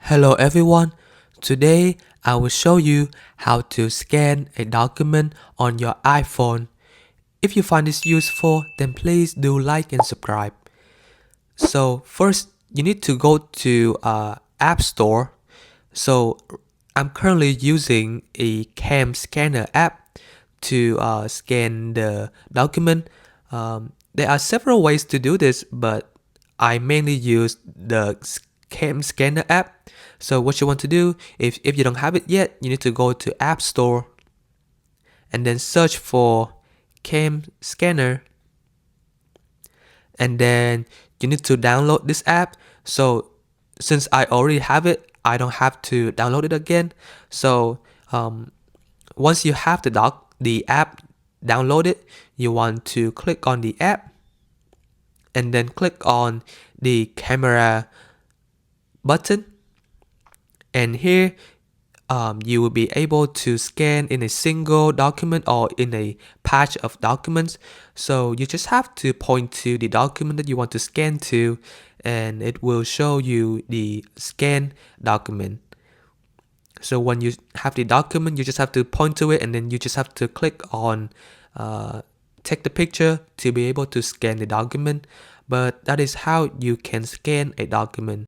Hello everyone, today I will show you how to scan a document on your iPhone. If you find this useful, then please do like and subscribe. So first, you need to go to App Store. So I'm currently using a cam scanner app to scan the document. There are several ways to do this, but I mainly use the cam scanner app. So what you want to do, if you don't have it yet, you need to go to App Store and then search for cam scanner, and then you need to download this app. So since I already have it, I don't have to download it again. So once you have the app downloaded, you want to click on the app and then click on the camera button, and here you will be able to scan in a single document or in a patch of documents. So you just have to point to the document that you want to scan to, and it will show you the scan document. So when you have the document, you just have to point to it, and then you just have to click on take the picture to be able to scan the document. But that is how you can scan a document.